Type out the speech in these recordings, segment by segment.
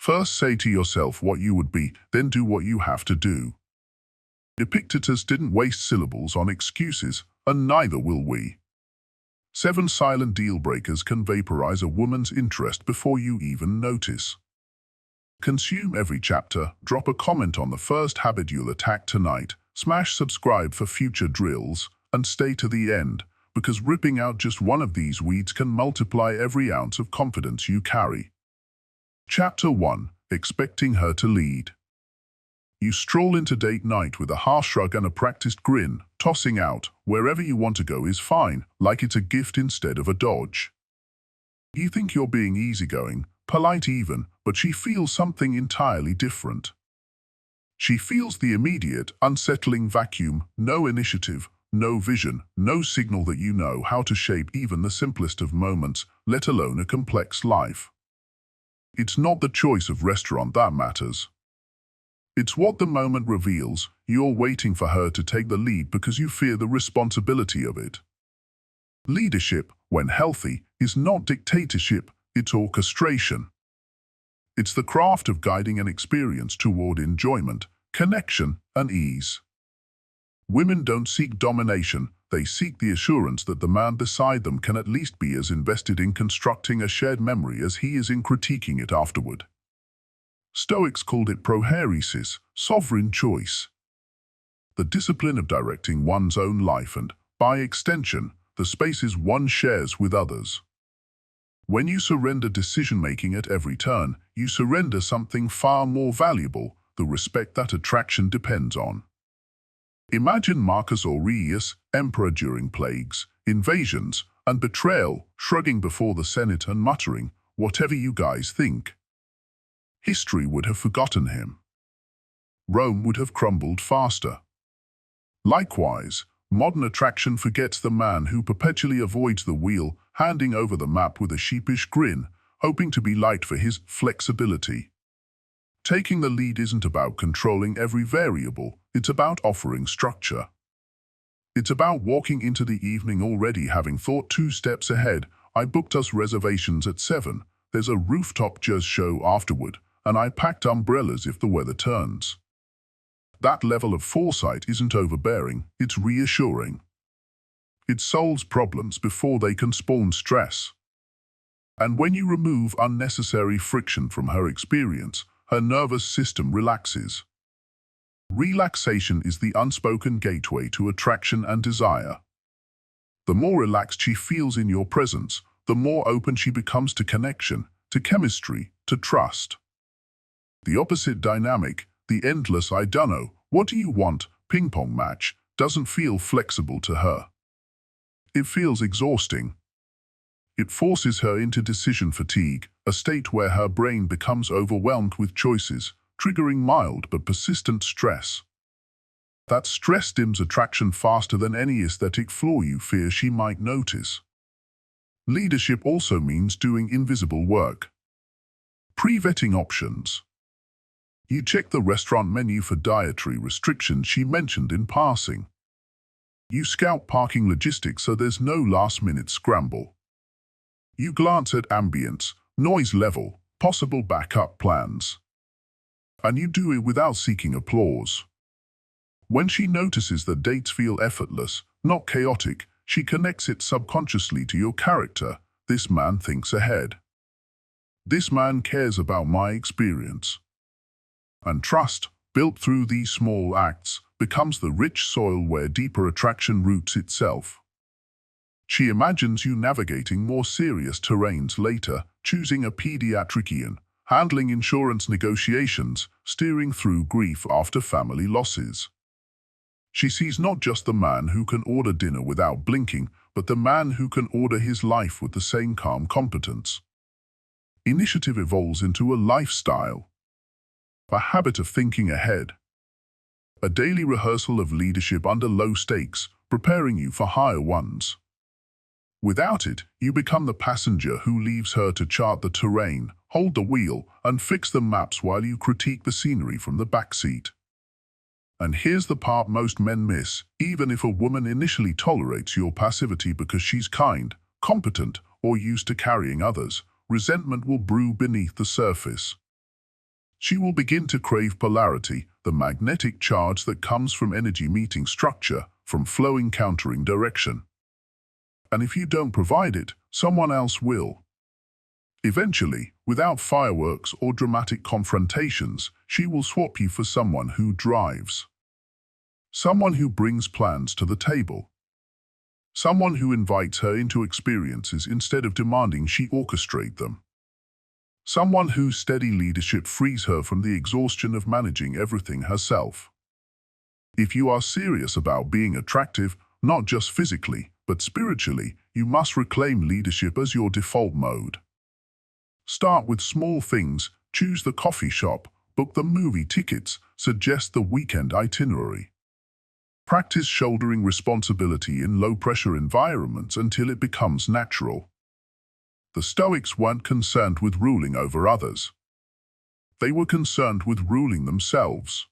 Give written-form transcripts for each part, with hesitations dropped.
First say to yourself what you would be, then do what you have to do. Epictetus didn't waste syllables on excuses, and neither will we. 7 silent deal breakers can vaporize a woman's interest before you even notice. Consume every chapter, drop a comment on the first habit you'll attack tonight, smash subscribe for future drills, and stay to the end, because ripping out just one of these weeds can multiply every ounce of confidence you carry. Chapter 1. Expecting her to lead. You stroll into date night with a half shrug and a practiced grin, tossing out, "Wherever you want to go is fine," like it's a gift instead of a dodge. You think you're being easygoing, polite even, but she feels something entirely different. She feels the immediate, unsettling vacuum, no initiative, no vision, no signal that you know how to shape even the simplest of moments, let alone a complex life. It's not the choice of restaurant that matters. It's what the moment reveals. You're waiting for her to take the lead because you fear the responsibility of it. Leadership, when healthy, is not dictatorship, it's orchestration. It's the craft of guiding an experience toward enjoyment, connection, and ease. Women don't seek domination, they seek the assurance that the man beside them can at least be as invested in constructing a shared memory as he is in critiquing it afterward. Stoics called it prohairesis, sovereign choice. The discipline of directing one's own life and, by extension, the spaces one shares with others. When you surrender decision-making at every turn, you surrender something far more valuable, the respect that attraction depends on. Imagine Marcus Aurelius, emperor during plagues, invasions, and betrayal, shrugging before the Senate and muttering, "Whatever you guys think." History would have forgotten him. Rome would have crumbled faster. Likewise, modern attraction forgets the man who perpetually avoids the wheel, handing over the map with a sheepish grin, hoping to be liked for his flexibility. Taking the lead isn't about controlling every variable, it's about offering structure. It's about walking into the evening already having thought 2 steps ahead. I booked us reservations at 7, there's a rooftop jazz show afterward, and I packed umbrellas if the weather turns. That level of foresight isn't overbearing, it's reassuring. It solves problems before they can spawn stress. And when you remove unnecessary friction from her experience, her nervous system relaxes. Relaxation is the unspoken gateway to attraction and desire. The more relaxed she feels in your presence, the more open she becomes to connection, to chemistry, to trust. The opposite dynamic, the endless "I dunno, what do you want" ping-pong match, doesn't feel flexible to her. It feels exhausting. It forces her into decision fatigue, a state where her brain becomes overwhelmed with choices, triggering mild but persistent stress. That stress dims attraction faster than any aesthetic flaw you fear she might notice. Leadership also means doing invisible work. Pre-vetting options. You check the restaurant menu for dietary restrictions she mentioned in passing. You scout parking logistics so there's no last-minute scramble. You glance at ambience, noise level, possible backup plans. And you do it without seeking applause. When she notices that dates feel effortless, not chaotic, she connects it subconsciously to your character. This man thinks ahead. This man cares about my experience. And trust, built through these small acts, becomes the rich soil where deeper attraction roots itself. She imagines you navigating more serious terrains later, choosing a pediatrician, handling insurance negotiations, steering through grief after family losses. She sees not just the man who can order dinner without blinking, but the man who can order his life with the same calm competence. Initiative evolves into a lifestyle. A habit of thinking ahead. A daily rehearsal of leadership under low stakes, preparing you for higher ones. Without it, you become the passenger who leaves her to chart the terrain, hold the wheel, and fix the maps while you critique the scenery from the back seat. And here's the part most men miss: even if a woman initially tolerates your passivity because she's kind, competent, or used to carrying others, resentment will brew beneath the surface. She will begin to crave polarity, the magnetic charge that comes from energy meeting structure, from flowing countering direction. And if you don't provide it, someone else will. Eventually, without fireworks or dramatic confrontations, she will swap you for someone who drives. Someone who brings plans to the table. Someone who invites her into experiences instead of demanding she orchestrate them. Someone whose steady leadership frees her from the exhaustion of managing everything herself. If you are serious about being attractive, not just physically, but spiritually, you must reclaim leadership as your default mode. Start with small things, choose the coffee shop, book the movie tickets, suggest the weekend itinerary. Practice shouldering responsibility in low-pressure environments until it becomes natural. The Stoics weren't concerned with ruling over others. They were concerned with ruling themselves.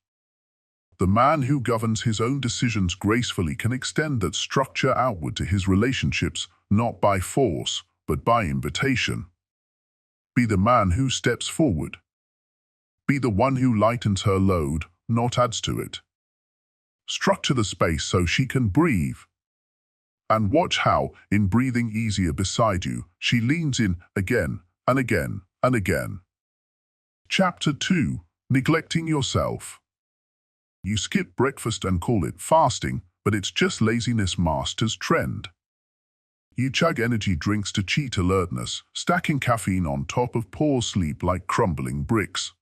The man who governs his own decisions gracefully can extend that structure outward to his relationships, not by force, but by invitation. Be the man who steps forward. Be the one who lightens her load, not adds to it. Structure the space so she can breathe. And watch how, in breathing easier beside you, she leans in again and again and again. Chapter 2. Neglecting yourself. You skip breakfast and call it fasting, but it's just laziness masked as trend. You chug energy drinks to cheat alertness, stacking caffeine on top of poor sleep like crumbling bricks.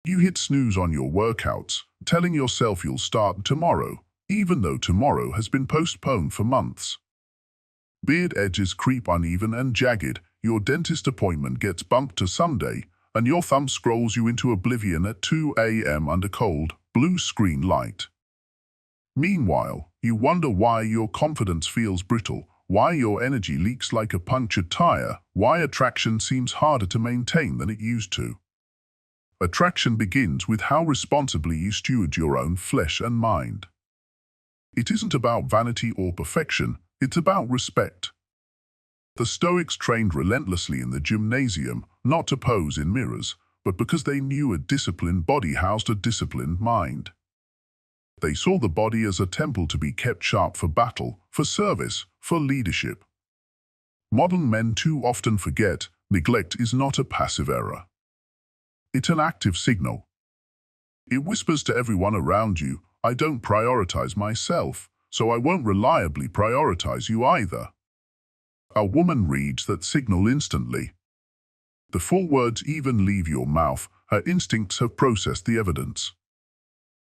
You hit snooze on your workouts, telling yourself you'll start tomorrow, even though tomorrow has been postponed for months. Beard edges creep uneven and jagged, your dentist appointment gets bumped to Sunday, and your thumb scrolls you into oblivion at 2 a.m. under cold, blue screen light. Meanwhile, you wonder why your confidence feels brittle, why your energy leaks like a punctured tire, why attraction seems harder to maintain than it used to. Attraction begins with how responsibly you steward your own flesh and mind. It isn't about vanity or perfection, it's about respect. The Stoics trained relentlessly in the gymnasium, not to pose in mirrors, but because they knew a disciplined body housed a disciplined mind. They saw the body as a temple to be kept sharp for battle, for service, for leadership. Modern men too often forget, neglect is not a passive error. It's an active signal. It whispers to everyone around you, I don't prioritize myself, so I won't reliably prioritize you either. A woman reads that signal instantly. Before words even leave your mouth, her instincts have processed the evidence.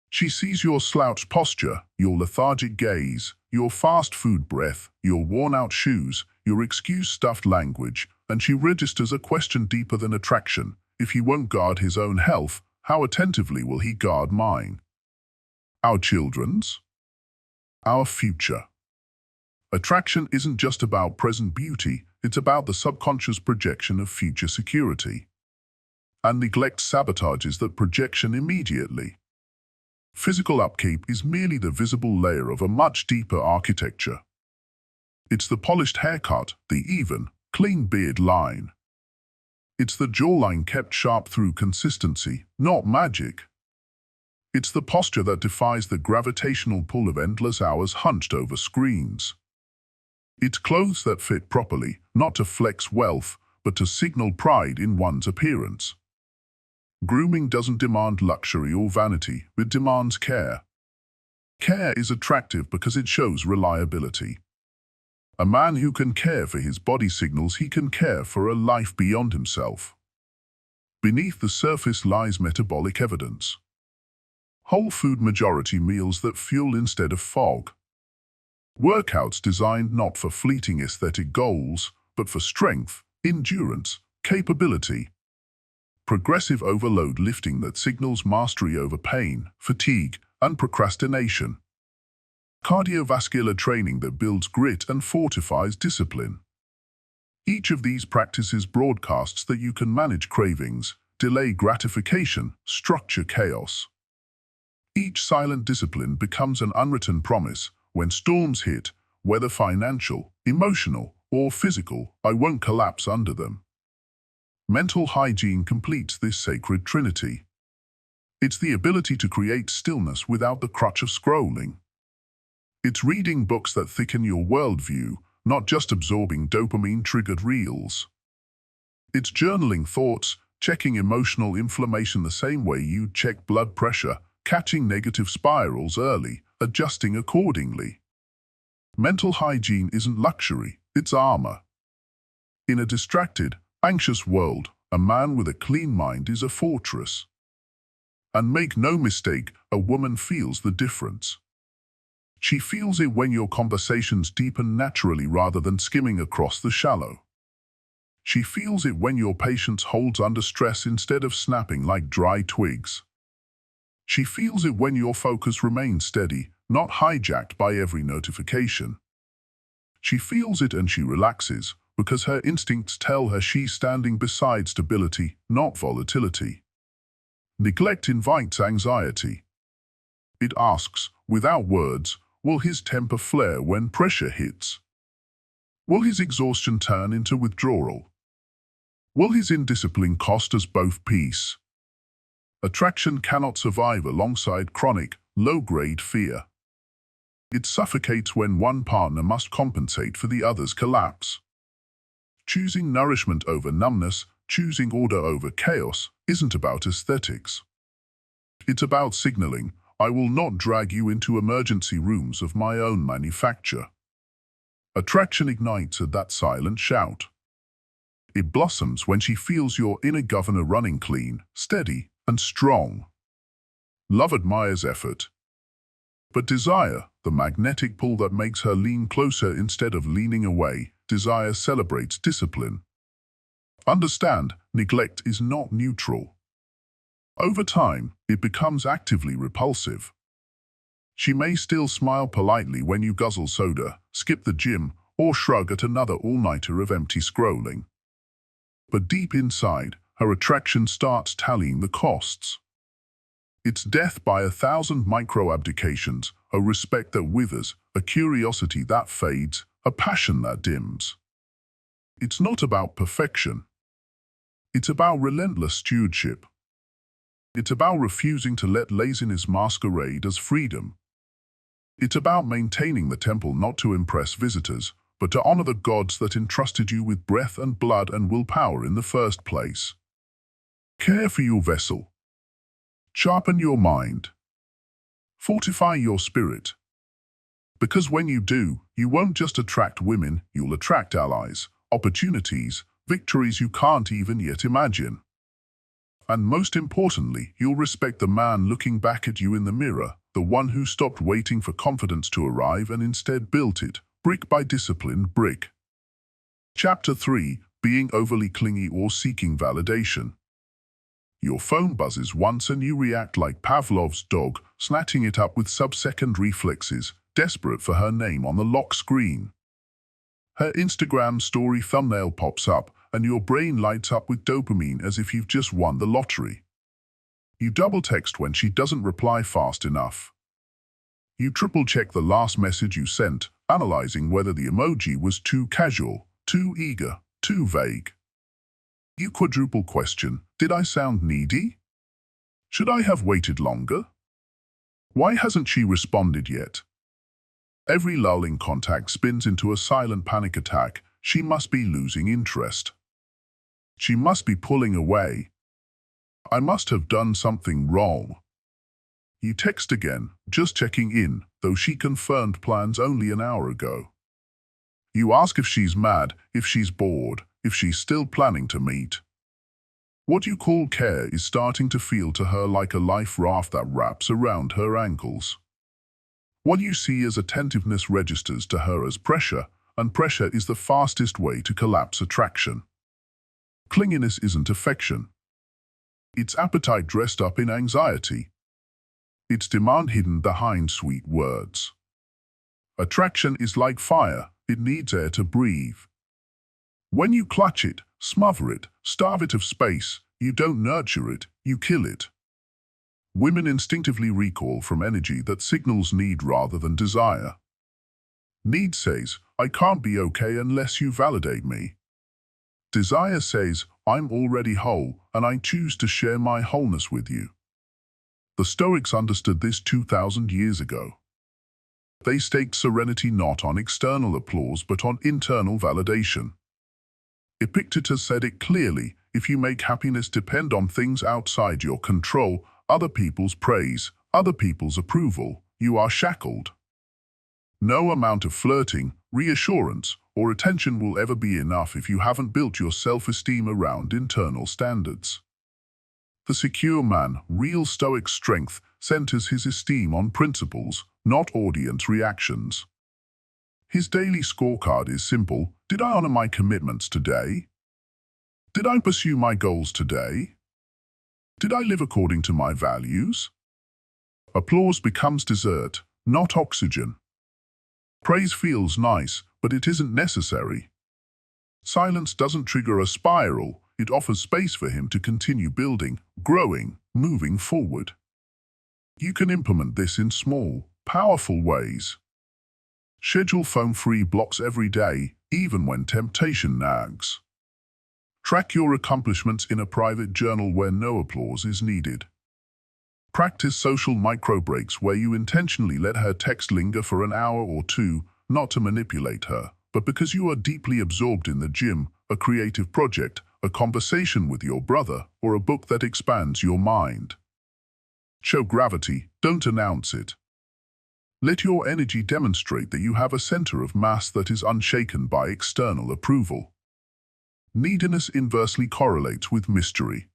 She sees your slouched posture, your lethargic gaze, your fast food breath, your worn-out shoes, your excuse-stuffed language, and she registers a question deeper than attraction. If he won't guard his own health, how attentively will he guard mine? Our children's? Our future. Attraction isn't just about present beauty, it's about the subconscious projection of future security. And neglect sabotages that projection immediately. Physical upkeep is merely the visible layer of a much deeper architecture. It's the polished haircut, the even, clean beard line. It's the jawline kept sharp through consistency, not magic. It's the posture that defies the gravitational pull of endless hours hunched over screens. It's clothes that fit properly, not to flex wealth, but to signal pride in one's appearance. Grooming doesn't demand luxury or vanity, it demands care. Care is attractive because it shows reliability. A man who can care for his body signals he can care for a life beyond himself. Beneath the surface lies metabolic evidence. Whole food majority meals that fuel instead of fog. Workouts designed not for fleeting aesthetic goals, but for strength, endurance, capability. Progressive overload lifting that signals mastery over pain, fatigue, and procrastination. Cardiovascular training that builds grit and fortifies discipline. Each of these practices broadcasts that you can manage cravings, delay gratification, structure chaos. Each silent discipline becomes an unwritten promise. When storms hit, whether financial, emotional, or physical, I won't collapse under them. Mental hygiene completes this sacred trinity. It's the ability to create stillness without the crutch of scrolling. It's reading books that thicken your worldview, not just absorbing dopamine-triggered reels. It's journaling thoughts, checking emotional inflammation the same way you'd check blood pressure, catching negative spirals early, adjusting accordingly. Mental hygiene isn't luxury, it's armor. In a distracted, anxious world, a man with a clean mind is a fortress. And make no mistake, a woman feels the difference. She feels it when your conversations deepen naturally rather than skimming across the shallow. She feels it when your patience holds under stress instead of snapping like dry twigs. She feels it when your focus remains steady, not hijacked by every notification. She feels it and she relaxes, because her instincts tell her she's standing beside stability, not volatility. Neglect invites anxiety. It asks, without words, will his temper flare when pressure hits? Will his exhaustion turn into withdrawal? Will his indiscipline cost us both peace? Attraction cannot survive alongside chronic, low-grade fear. It suffocates when one partner must compensate for the other's collapse. Choosing nourishment over numbness, choosing order over chaos, isn't about aesthetics. It's about signaling, I will not drag you into emergency rooms of my own manufacture. Attraction ignites at that silent shout. It blossoms when she feels your inner governor running clean, steady, and strong. Love admires effort. But desire, the magnetic pull that makes her lean closer instead of leaning away, desire celebrates discipline. Understand, neglect is not neutral. Over time, it becomes actively repulsive. She may still smile politely when you guzzle soda, skip the gym, or shrug at another all-nighter of empty scrolling. But deep inside, her attraction starts tallying the costs. It's death by 1,000 micro-abdications, a respect that withers, a curiosity that fades, a passion that dims. It's not about perfection. It's about relentless stewardship. It's about refusing to let laziness masquerade as freedom. It's about maintaining the temple not to impress visitors, but to honor the gods that entrusted you with breath and blood and willpower in the first place. Care for your vessel. Sharpen your mind. Fortify your spirit. Because when you do, you won't just attract women, you'll attract allies, opportunities, victories you can't even yet imagine. And most importantly, you'll respect the man looking back at you in the mirror, the one who stopped waiting for confidence to arrive and instead built it, brick by disciplined brick. Chapter 3. Being overly clingy or seeking validation. Your phone buzzes once and you react like Pavlov's dog, snatching it up with sub-second reflexes, desperate for her name on the lock screen. Her Instagram story thumbnail pops up, and your brain lights up with dopamine as if you've just won the lottery. You double-text when she doesn't reply fast enough. You triple-check the last message you sent, analyzing whether the emoji was too casual, too eager, too vague. You quadruple question, did I sound needy? Should I have waited longer? Why hasn't she responded yet? Every lull in contact spins into a silent panic attack. She must be losing interest. She must be pulling away. I must have done something wrong. You text again, just checking in, though she confirmed plans only an hour ago. You ask if she's mad, if she's bored, if she's still planning to meet. What you call care is starting to feel to her like a life raft that wraps around her ankles. What you see as attentiveness registers to her as pressure, and pressure is the fastest way to collapse attraction. Clinginess isn't affection. It's appetite dressed up in anxiety. It's demand hidden behind sweet words. Attraction is like fire, it needs air to breathe. When you clutch it, smother it, starve it of space, you don't nurture it, you kill it. Women instinctively recoil from energy that signals need rather than desire. Need says, I can't be okay unless you validate me. Desire says, I'm already whole, and I choose to share my wholeness with you. The Stoics understood this 2,000 years ago. They staked serenity not on external applause but on internal validation. Epictetus said it clearly, if you make happiness depend on things outside your control, other people's praise, other people's approval, you are shackled. No amount of flirting, reassurance, or attention will ever be enough if you haven't built your self-esteem around internal standards. The secure man, real Stoic strength, centers his esteem on principles, not audience reactions. His daily scorecard is simple. Did I honor my commitments today? Did I pursue my goals today? Did I live according to my values? Applause becomes dessert, not oxygen. Praise feels nice, but it isn't necessary. Silence doesn't trigger a spiral, it offers space for him to continue building, growing, moving forward. You can implement this in small, powerful ways. Schedule phone-free blocks every day, even when temptation nags. Track your accomplishments in a private journal where no applause is needed. Practice social micro-breaks where you intentionally let her text linger for an hour or two, not to manipulate her, but because you are deeply absorbed in the gym, a creative project, a conversation with your brother, or a book that expands your mind. Show gravity, don't announce it. Let your energy demonstrate that you have a center of mass that is unshaken by external approval. Neediness inversely correlates with mystery.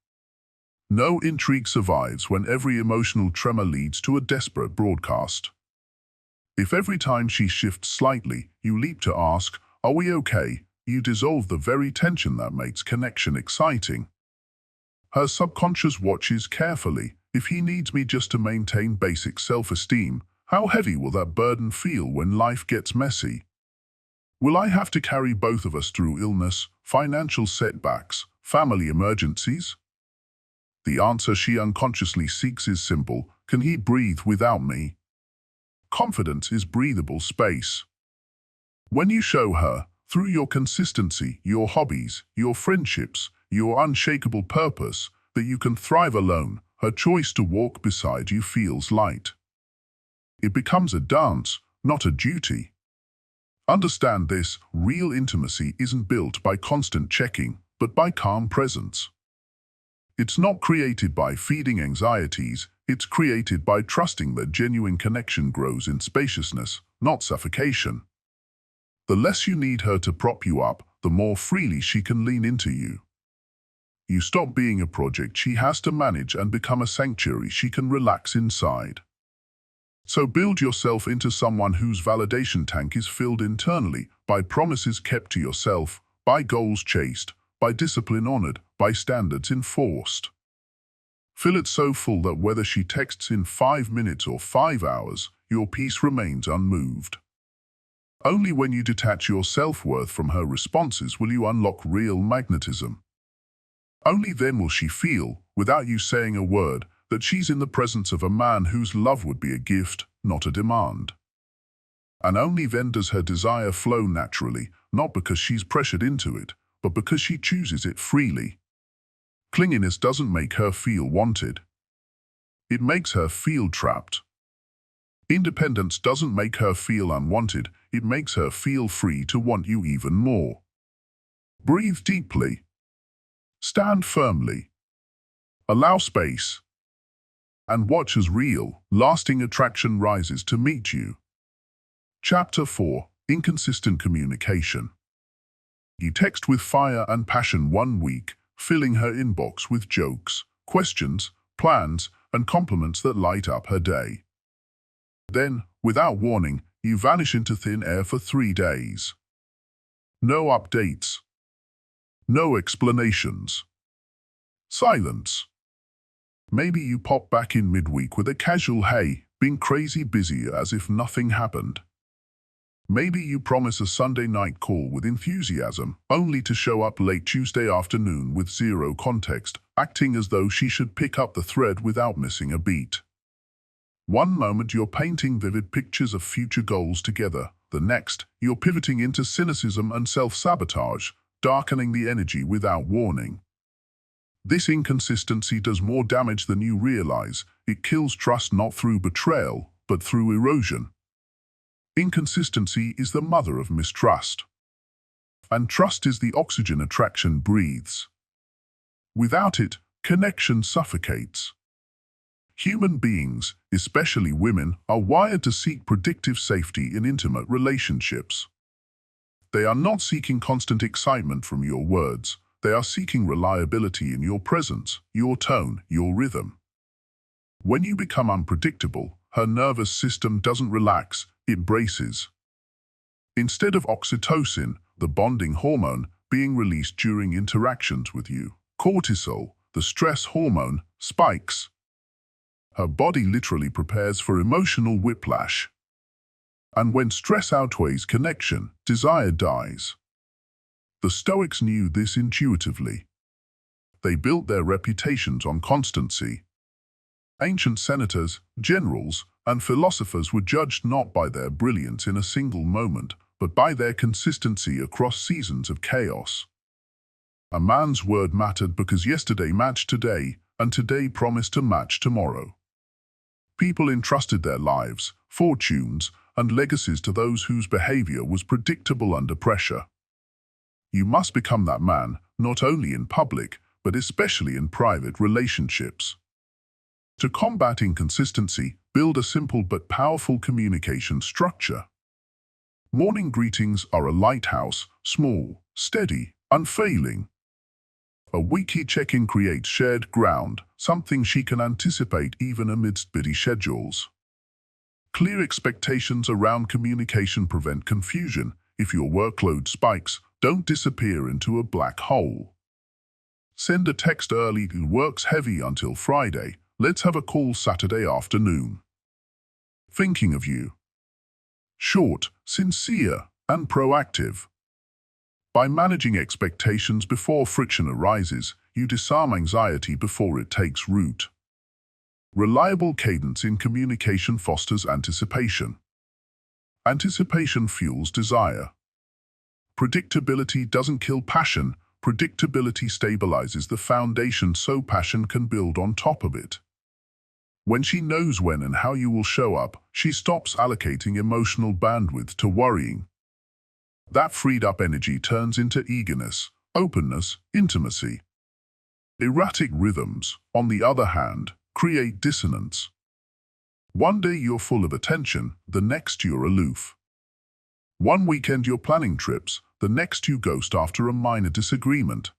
No intrigue survives when every emotional tremor leads to a desperate broadcast. If every time she shifts slightly, you leap to ask, "Are we okay?" you dissolve the very tension that makes connection exciting. Her subconscious watches carefully. If he needs me just to maintain basic self-esteem, how heavy will that burden feel when life gets messy? Will I have to carry both of us through illness, financial setbacks, family emergencies? The answer she unconsciously seeks is simple. Can he breathe without me? Confidence is breathable space. When you show her, through your consistency, your hobbies, your friendships, your unshakable purpose, that you can thrive alone, her choice to walk beside you feels light. It becomes a dance, not a duty. Understand this, real intimacy isn't built by constant checking, but by calm presence. It's not created by feeding anxieties, it's created by trusting that genuine connection grows in spaciousness, not suffocation. The less you need her to prop you up, the more freely she can lean into you. You stop being a project she has to manage and become a sanctuary she can relax inside. So build yourself into someone whose validation tank is filled internally by promises kept to yourself, by goals chased, by discipline honored, by standards enforced. Fill it so full that whether she texts in 5 minutes or 5 hours, your peace remains unmoved. Only when you detach your self-worth from her responses will you unlock real magnetism. Only then will she feel, without you saying a word, that she's in the presence of a man whose love would be a gift, not a demand. And only then does her desire flow naturally, not because she's pressured into it, but because she chooses it freely. Clinginess doesn't make her feel wanted. It makes her feel trapped. Independence doesn't make her feel unwanted, it makes her feel free to want you even more. Breathe deeply. Stand firmly. Allow space. And watch as real, lasting attraction rises to meet you. Chapter 4. Inconsistent Communication. You text with fire and passion 1 week, filling her inbox with jokes, questions, plans, and compliments that light up her day. Then, without warning, you vanish into thin air for 3 days. No updates. No explanations. Silence. Maybe you pop back in midweek with a casual "Hey, been crazy busy," as if nothing happened. Maybe you promise a Sunday night call with enthusiasm, only to show up late Tuesday afternoon with zero context, acting as though she should pick up the thread without missing a beat. One moment you're painting vivid pictures of future goals together, the next, you're pivoting into cynicism and self-sabotage, darkening the energy without warning. This inconsistency does more damage than you realize. It kills trust not through betrayal, but through erosion. Inconsistency is the mother of mistrust. And trust is the oxygen attraction breathes. Without it, connection suffocates. Human beings, especially women, are wired to seek predictive safety in intimate relationships. They are not seeking constant excitement from your words. They are seeking reliability in your presence, your tone, your rhythm. When you become unpredictable, her nervous system doesn't relax, it braces. Instead of oxytocin, the bonding hormone, being released during interactions with you, cortisol, the stress hormone, spikes. Her body literally prepares for emotional whiplash. And when stress outweighs connection, desire dies. The Stoics knew this intuitively. They built their reputations on constancy. Ancient senators, generals, and philosophers were judged not by their brilliance in a single moment, but by their consistency across seasons of chaos. A man's word mattered because yesterday matched today, and today promised to match tomorrow. People entrusted their lives, fortunes, and legacies to those whose behavior was predictable under pressure. You must become that man, not only in public, but especially in private relationships. To combat inconsistency, build a simple but powerful communication structure. Morning greetings are a lighthouse, small, steady, unfailing. A weekly check-in creates shared ground, something she can anticipate even amidst busy schedules. Clear expectations around communication prevent confusion. If your workload spikes, don't disappear into a black hole. Send a text early. Works heavy until Friday. Let's have a call Saturday afternoon. Thinking of you. Short, sincere, and proactive. By managing expectations before friction arises, you disarm anxiety before it takes root. Reliable cadence in communication fosters anticipation. Anticipation fuels desire. Predictability doesn't kill passion. Predictability stabilizes the foundation so passion can build on top of it. When she knows when and how you will show up, she stops allocating emotional bandwidth to worrying. That freed up energy turns into eagerness, openness, intimacy. Erratic rhythms, on the other hand, create dissonance. One day you're full of attention, the next you're aloof. One weekend you're planning trips, the next you ghost after a minor disagreement.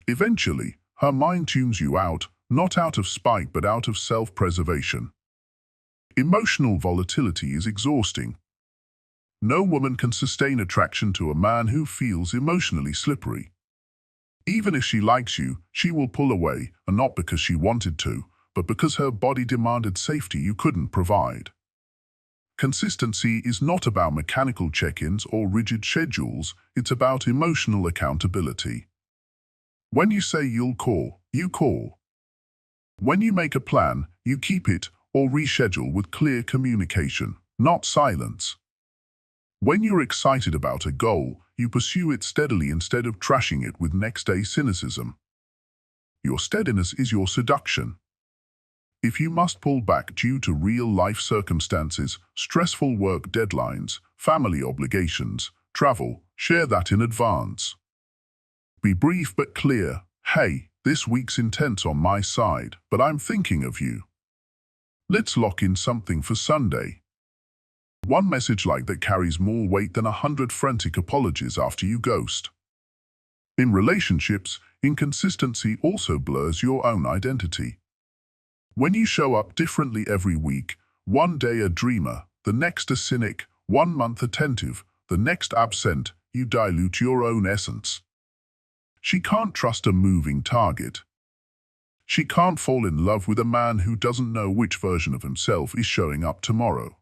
Eventually, her mind tunes you out, not out of spite but out of self-preservation. Emotional volatility is exhausting. No woman can sustain attraction to a man who feels emotionally slippery. Even if she likes you, she will pull away, and not because she wanted to, but because her body demanded safety you couldn't provide. Consistency is not about mechanical check-ins or rigid schedules, it's about emotional accountability. When you say you'll call, you call. When you make a plan, you keep it or reschedule with clear communication, not silence. When you're excited about a goal, you pursue it steadily instead of trashing it with next-day cynicism. Your steadiness is your seduction. If you must pull back due to real-life circumstances, stressful work deadlines, family obligations, travel, share that in advance. Be brief but clear. Hey, this week's intense on my side, but I'm thinking of you. Let's lock in something for Sunday. One message like that carries more weight than 100 frantic apologies after you ghost. In relationships, inconsistency also blurs your own identity. When you show up differently every week, one day a dreamer, the next a cynic, 1 month attentive, the next absent, you dilute your own essence. She can't trust a moving target. She can't fall in love with a man who doesn't know which version of himself is showing up tomorrow.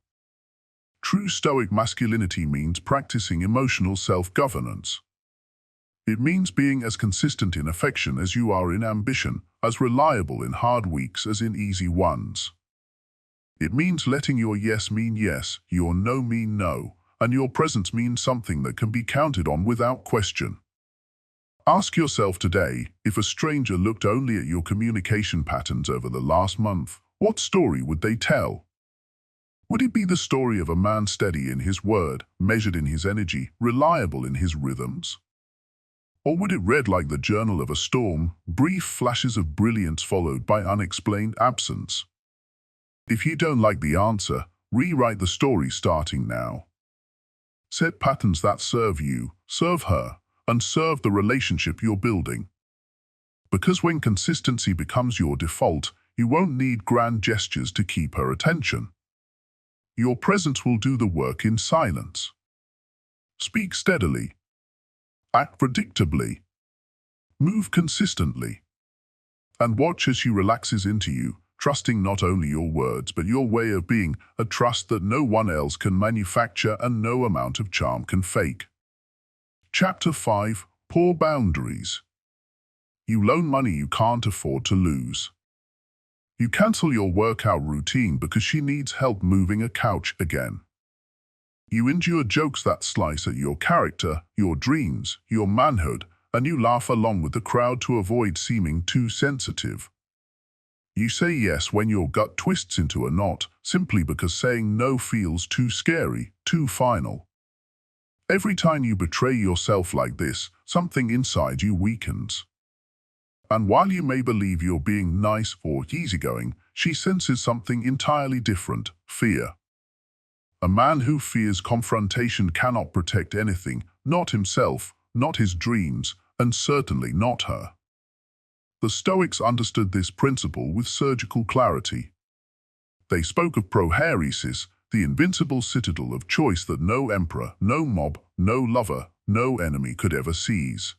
True Stoic masculinity means practicing emotional self-governance. It means being as consistent in affection as you are in ambition, as reliable in hard weeks as in easy ones. It means letting your yes mean yes, your no mean no, and your presence mean something that can be counted on without question. Ask yourself today, if a stranger looked only at your communication patterns over the last month, what story would they tell? Would it be the story of a man steady in his word, measured in his energy, reliable in his rhythms? Or would it read like the journal of a storm, brief flashes of brilliance followed by unexplained absence? If you don't like the answer, rewrite the story starting now. Set patterns that serve you, serve her, and serve the relationship you're building. Because when consistency becomes your default, you won't need grand gestures to keep her attention. Your presence will do the work in silence. Speak steadily. Act predictably. Move consistently. And watch as she relaxes into you, trusting not only your words but your way of being, a trust that no one else can manufacture and no amount of charm can fake. Chapter 5. Poor Boundaries. You loan money you can't afford to lose. You cancel your workout routine because she needs help moving a couch again. You endure jokes that slice at your character, your dreams, your manhood, and you laugh along with the crowd to avoid seeming too sensitive. You say yes when your gut twists into a knot, simply because saying no feels too scary, too final. Every time you betray yourself like this, something inside you weakens. And while you may believe you're being nice or easygoing, she senses something entirely different: fear. A man who fears confrontation cannot protect anything, not himself, not his dreams, and certainly not her. The Stoics understood this principle with surgical clarity. They spoke of prohairesis, the invincible citadel of choice that no emperor, no mob, no lover, no enemy could ever seize.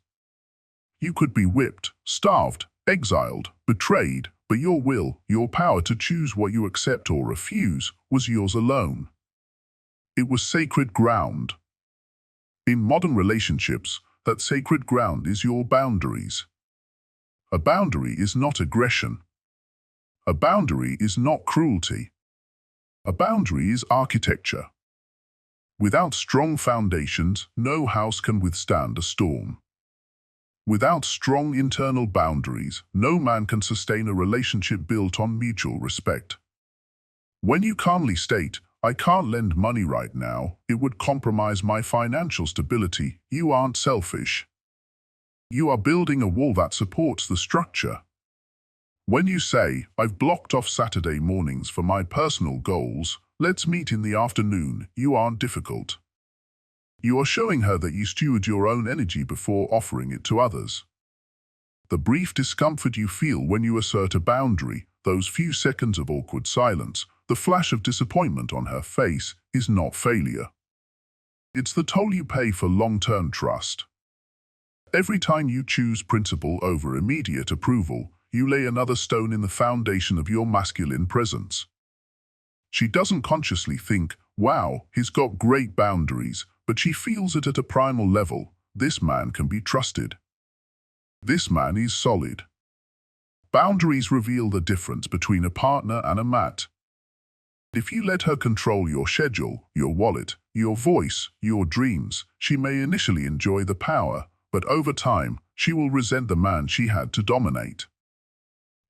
You could be whipped, starved, exiled, betrayed, but your will, your power to choose what you accept or refuse, was yours alone. It was sacred ground. In modern relationships, that sacred ground is your boundaries. A boundary is not aggression. A boundary is not cruelty. A boundary is architecture. Without strong foundations, no house can withstand a storm. Without strong internal boundaries, no man can sustain a relationship built on mutual respect. When you calmly state, "I can't lend money right now, it would compromise my financial stability," you aren't selfish. You are building a wall that supports the structure. When you say, "I've blocked off Saturday mornings for my personal goals, let's meet in the afternoon," you aren't difficult. You are showing her that you steward your own energy before offering it to others. The brief discomfort you feel when you assert a boundary, those few seconds of awkward silence, the flash of disappointment on her face, is not failure. It's the toll you pay for long-term trust. Every time you choose principle over immediate approval, you lay another stone in the foundation of your masculine presence. She doesn't consciously think, "Wow, he's got great boundaries," but she feels it at a primal level: this man can be trusted. This man is solid. Boundaries reveal the difference between a partner and a mat. If you let her control your schedule, your wallet, your voice, your dreams, she may initially enjoy the power, but over time, she will resent the man she had to dominate.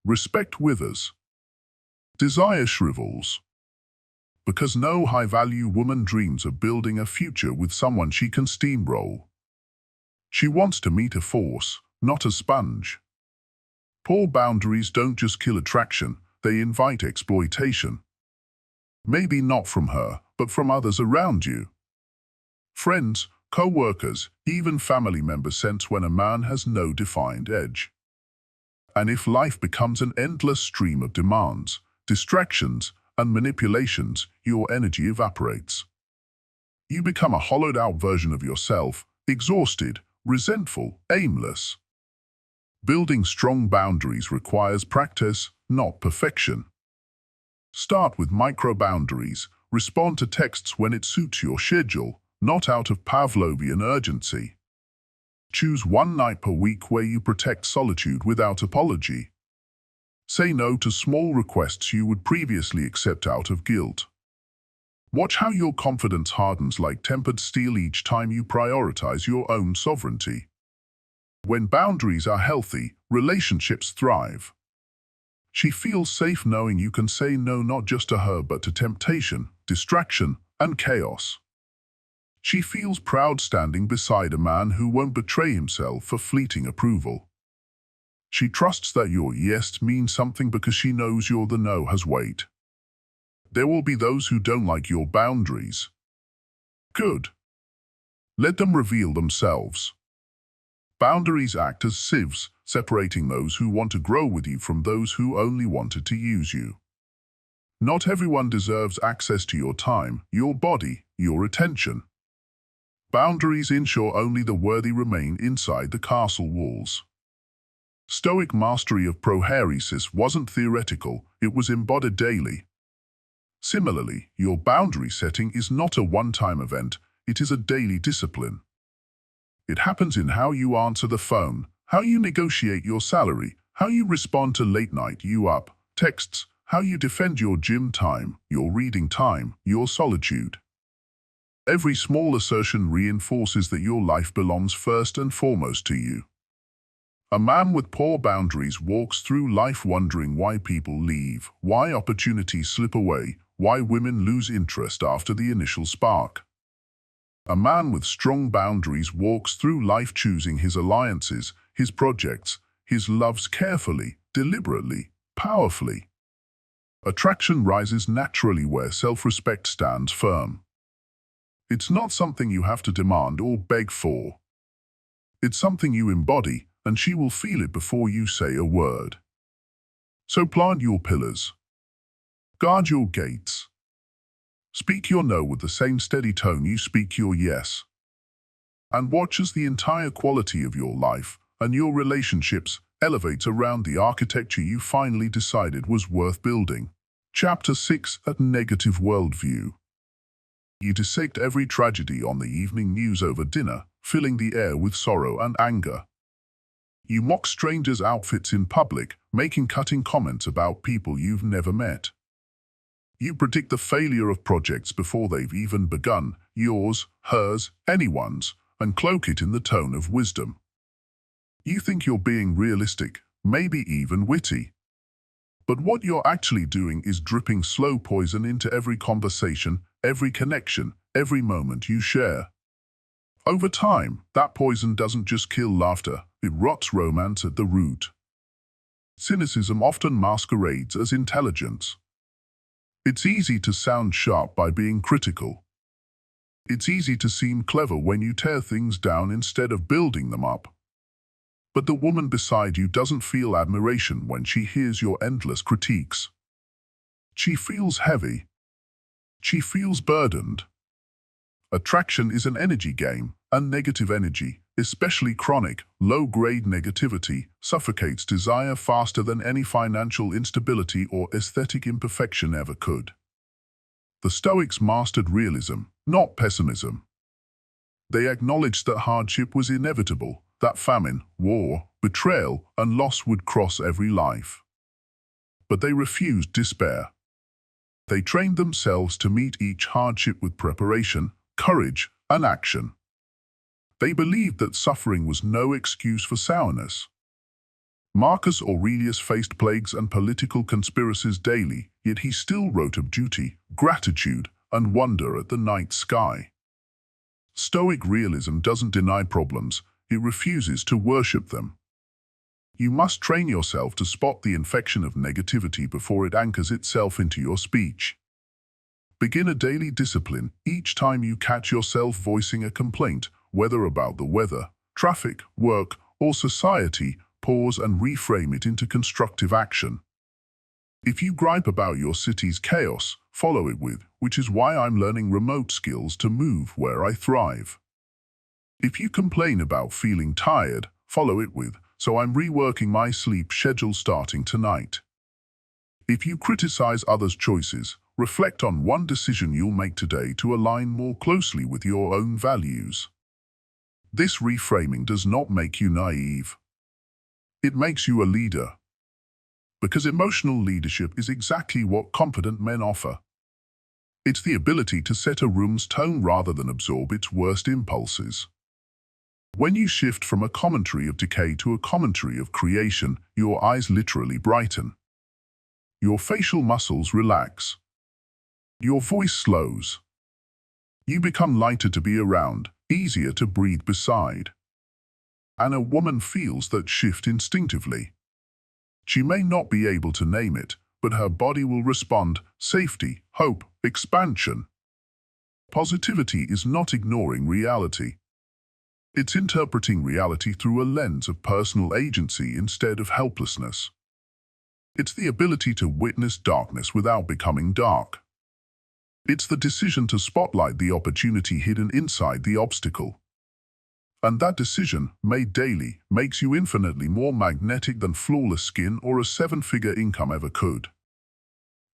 Respect withers. Desire shrivels. Because no high-value woman dreams of building a future with someone she can steamroll. She wants to meet a force, not a sponge. Poor boundaries don't just kill attraction, they invite exploitation. Maybe not from her, but from others around you. Friends, co-workers, even family members sense when a man has no defined edge. And if life becomes an endless stream of demands, distractions, and manipulations, your energy evaporates. You become a hollowed-out version of yourself, exhausted, resentful, aimless. Building strong boundaries requires practice, not perfection. Start with micro-boundaries. Respond to texts when it suits your schedule, not out of Pavlovian urgency. Choose one night per week where you protect solitude without apology. Say no to small requests you would previously accept out of guilt. Watch how your confidence hardens like tempered steel each time you prioritize your own sovereignty. When boundaries are healthy, relationships thrive. She feels safe knowing you can say no not just to her but to temptation, distraction, and chaos. She feels proud standing beside a man who won't betray himself for fleeting approval. She trusts that your yes means something because she knows your the no has weight. There will be those who don't like your boundaries. Good. Let them reveal themselves. Boundaries act as sieves, separating those who want to grow with you from those who only wanted to use you. Not everyone deserves access to your time, your body, your attention. Boundaries ensure only the worthy remain inside the castle walls. Stoic mastery of prohairesis wasn't theoretical, it was embodied daily. Similarly, your boundary setting is not a one-time event, it is a daily discipline. It happens in how you answer the phone, how you negotiate your salary, how you respond to late-night you-up texts, how you defend your gym time, your reading time, your solitude. Every small assertion reinforces that your life belongs first and foremost to you. A man with poor boundaries walks through life wondering why people leave, why opportunities slip away, why women lose interest after the initial spark. A man with strong boundaries walks through life choosing his alliances, his projects, his loves carefully, deliberately, powerfully. Attraction rises naturally where self-respect stands firm. It's not something you have to demand or beg for. It's something you embody, and she will feel it before you say a word. So plant your pillars. Guard your gates. Speak your no with the same steady tone you speak your yes. And watch as the entire quality of your life and your relationships elevates around the architecture you finally decided was worth building. Chapter 6 at Negative Worldview. You dissect every tragedy on the evening news over dinner, filling the air with sorrow and anger. You mock strangers' outfits in public, making cutting comments about people you've never met. You predict the failure of projects before they've even begun, yours, hers, anyone's, and cloak it in the tone of wisdom. You think you're being realistic, maybe even witty. But what you're actually doing is dripping slow poison into every conversation, every connection, every moment you share. Over time, that poison doesn't just kill laughter, it rots romance at the root. Cynicism often masquerades as intelligence. It's easy to sound sharp by being critical. It's easy to seem clever when you tear things down instead of building them up. But the woman beside you doesn't feel admiration when she hears your endless critiques. She feels heavy. She feels burdened. Attraction is an energy game, and negative energy, especially chronic, low-grade negativity, suffocates desire faster than any financial instability or aesthetic imperfection ever could. The Stoics mastered realism, not pessimism. They acknowledged that hardship was inevitable, that famine, war, betrayal, and loss would cross every life. But they refused despair. They trained themselves to meet each hardship with preparation, courage, and action. They believed that suffering was no excuse for sourness. Marcus Aurelius faced plagues and political conspiracies daily, yet he still wrote of duty, gratitude, and wonder at the night sky. Stoic realism doesn't deny problems, it refuses to worship them. You must train yourself to spot the infection of negativity before it anchors itself into your speech. Begin a daily discipline each time you catch yourself voicing a complaint, whether about the weather, traffic, work, or society. Pause and reframe it into constructive action. If you gripe about your city's chaos, follow it with, which is why I'm learning remote skills to move where I thrive. If you complain about feeling tired, follow it with, so I'm reworking my sleep schedule starting tonight. If you criticize others' choices, reflect on one decision you'll make today to align more closely with your own values. This reframing does not make you naive. It makes you a leader. Because emotional leadership is exactly what confident men offer. It's the ability to set a room's tone rather than absorb its worst impulses. When you shift from a commentary of decay to a commentary of creation, your eyes literally brighten. Your facial muscles relax. Your voice slows. You become lighter to be around, easier to breathe beside. And a woman feels that shift instinctively. She may not be able to name it, but her body will respond: safety, hope, expansion. Positivity is not ignoring reality. It's interpreting reality through a lens of personal agency instead of helplessness. It's the ability to witness darkness without becoming dark. It's the decision to spotlight the opportunity hidden inside the obstacle. And that decision, made daily, makes you infinitely more magnetic than flawless skin or a seven-figure income ever could.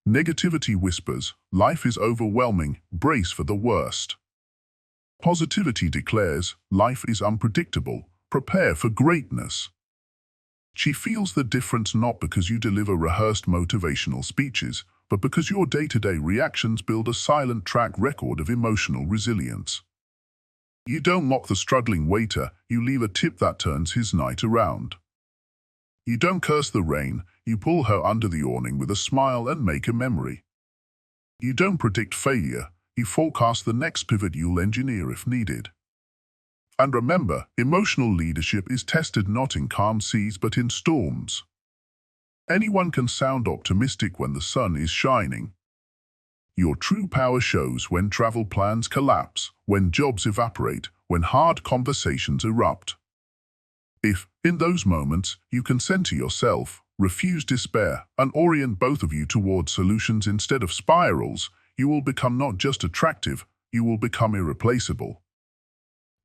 Negativity whispers, life is overwhelming, brace for the worst. Positivity declares, life is unpredictable, prepare for greatness. She feels the difference not because you deliver rehearsed motivational speeches, but because your day-to-day reactions build a silent track record of emotional resilience. You don't mock the struggling waiter, you leave a tip that turns his night around. You don't curse the rain, you pull her under the awning with a smile and make a memory. You don't predict failure, you forecast the next pivot you'll engineer if needed. And remember, emotional leadership is tested not in calm seas but in storms. Anyone can sound optimistic when the sun is shining. Your true power shows when travel plans collapse, when jobs evaporate, when hard conversations erupt. If, in those moments, you can center yourself, refuse despair, and orient both of you toward solutions instead of spirals, you will become not just attractive, you will become irreplaceable.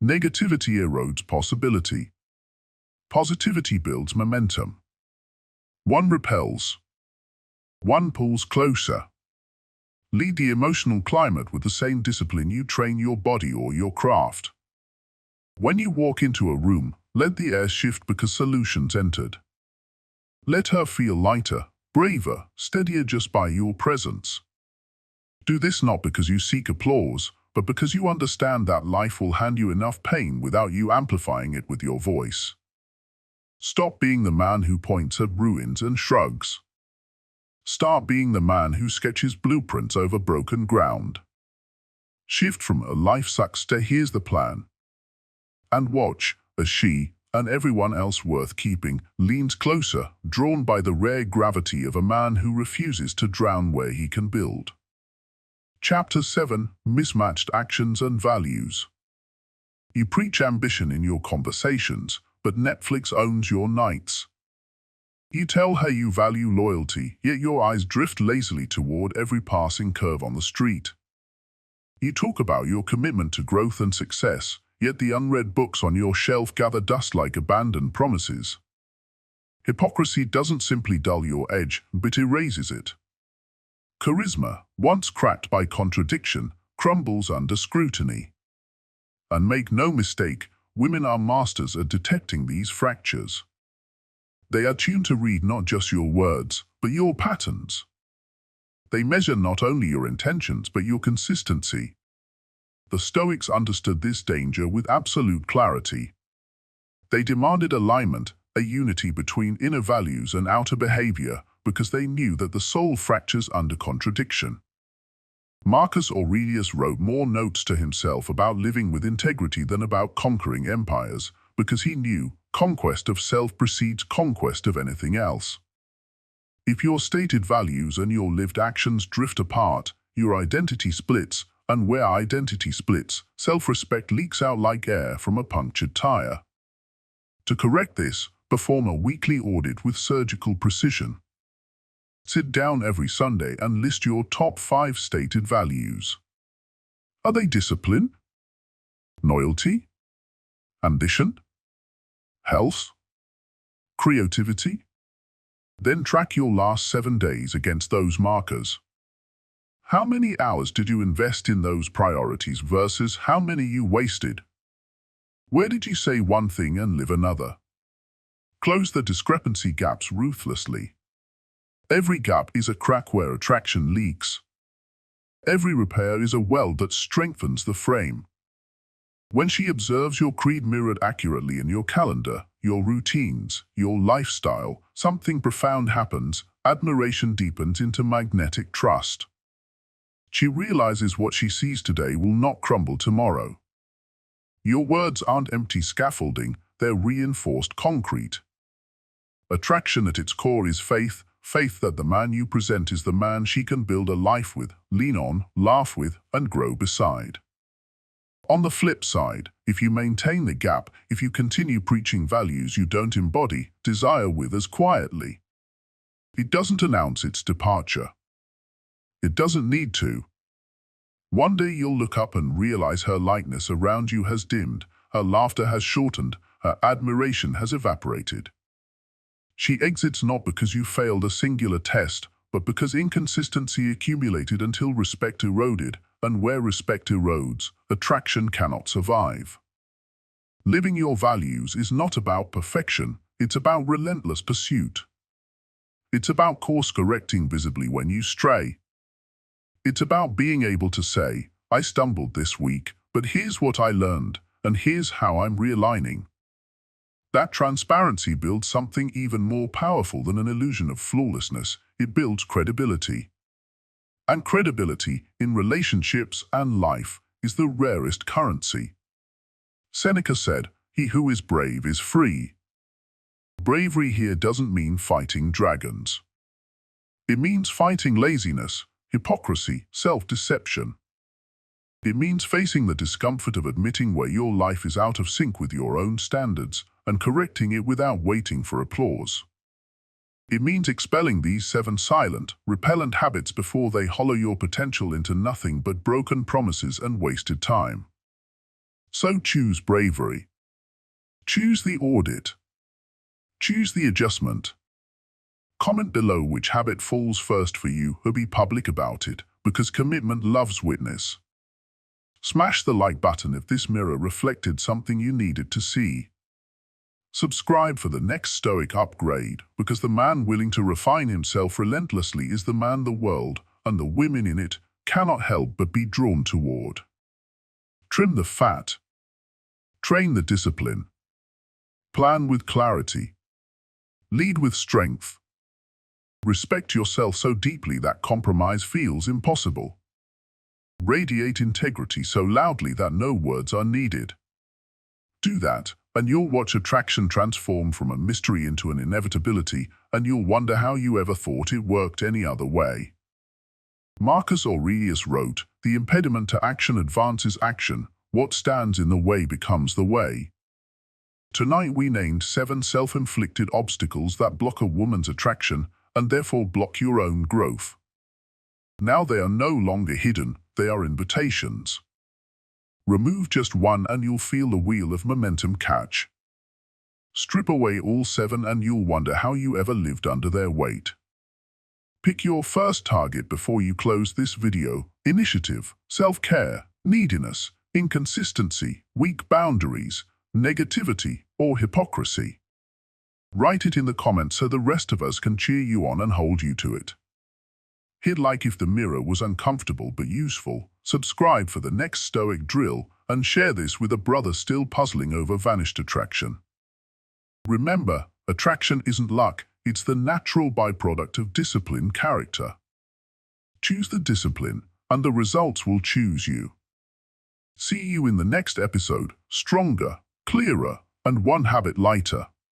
Negativity erodes possibility. Positivity builds momentum. One repels. One pulls closer. Lead the emotional climate with the same discipline you train your body or your craft. When you walk into a room, let the air shift because solutions entered. Let her feel lighter, braver, steadier just by your presence. Do this not because you seek applause, but because you understand that life will hand you enough pain without you amplifying it with your voice. Stop being the man who points at ruins and shrugs. Start being the man who sketches blueprints over broken ground. Shift from a life sucks to here's the plan. And watch as she, and everyone else worth keeping, leans closer, drawn by the rare gravity of a man who refuses to drown where he can build. Chapter 7: Mismatched Actions and Values. You preach ambition in your conversations, but Netflix owns your nights. You tell her you value loyalty, yet your eyes drift lazily toward every passing curve on the street. You talk about your commitment to growth and success, yet the unread books on your shelf gather dust like abandoned promises. Hypocrisy doesn't simply dull your edge, but erases it. Charisma, once cracked by contradiction, crumbles under scrutiny. And make no mistake, women are masters at detecting these fractures. They are tuned to read not just your words, but your patterns. They measure not only your intentions, but your consistency. The Stoics understood this danger with absolute clarity. They demanded alignment, a unity between inner values and outer behavior, because they knew that the soul fractures under contradiction. Marcus Aurelius wrote more notes to himself about living with integrity than about conquering empires, because he knew conquest of self precedes conquest of anything else. If your stated values and your lived actions drift apart, your identity splits, and where identity splits, self-respect leaks out like air from a punctured tire. To correct this, perform a weekly audit with surgical precision. Sit down every Sunday and list your top 5 stated values. Are they discipline? Loyalty? Ambition? Health? Creativity? Then track your last 7 days against those markers. How many hours did you invest in those priorities versus how many you wasted? Where did you say one thing and live another? Close the discrepancy gaps ruthlessly. Every gap is a crack where attraction leaks. Every repair is a weld that strengthens the frame. When she observes your creed mirrored accurately in your calendar, your routines, your lifestyle, something profound happens. Admiration deepens into magnetic trust. She realizes what she sees today will not crumble tomorrow. Your words aren't empty scaffolding, they're reinforced concrete. Attraction at its core is faith, faith that the man you present is the man she can build a life with, lean on, laugh with, and grow beside. On the flip side, if you maintain the gap, if you continue preaching values you don't embody, desire withers quietly. It doesn't announce its departure. It doesn't need to. One day you'll look up and realize her lightness around you has dimmed, her laughter has shortened, her admiration has evaporated. She exits not because you failed a singular test, but because inconsistency accumulated until respect eroded, and where respect erodes, attraction cannot survive. Living your values is not about perfection, it's about relentless pursuit. It's about course-correcting visibly when you stray. It's about being able to say, I stumbled this week, but here's what I learned, and here's how I'm realigning. That transparency builds something even more powerful than an illusion of flawlessness. It builds credibility. And credibility, in relationships and life, is the rarest currency. Seneca said, "He who is brave is free." Bravery here doesn't mean fighting dragons. It means fighting laziness, hypocrisy, self-deception. It means facing the discomfort of admitting where your life is out of sync with your own standards and correcting it without waiting for applause. It means expelling these 7 silent, repellent habits before they hollow your potential into nothing but broken promises and wasted time. So choose bravery. Choose the audit. Choose the adjustment. Comment below which habit falls first for you, or be public about it, because commitment loves witness. Smash the like button if this mirror reflected something you needed to see. Subscribe for the next Stoic upgrade, because the man willing to refine himself relentlessly is the man the world, and the women in it, cannot help but be drawn toward. Trim the fat. Train the discipline. Plan with clarity. Lead with strength. Respect yourself so deeply that compromise feels impossible. Radiate integrity so loudly that no words are needed. Do that, and you'll watch attraction transform from a mystery into an inevitability, and you'll wonder how you ever thought it worked any other way. Marcus Aurelius wrote, "The impediment to action advances action. What stands in the way becomes the way." Tonight we named 7 self-inflicted obstacles that block a woman's attraction and therefore block your own growth. Now they are no longer hidden, they are invitations. Remove just one and you'll feel the wheel of momentum catch. Strip away all 7 and you'll wonder how you ever lived under their weight. Pick your first target before you close this video: initiative, self-care, neediness, inconsistency, weak boundaries, negativity, or hypocrisy. Write it in the comments so the rest of us can cheer you on and hold you to it. Hit like if the mirror was uncomfortable but useful, subscribe for the next Stoic drill, and share this with a brother still puzzling over vanished attraction. Remember, attraction isn't luck, it's the natural byproduct of disciplined character. Choose the discipline, and the results will choose you. See you in the next episode, stronger, clearer, and one habit lighter.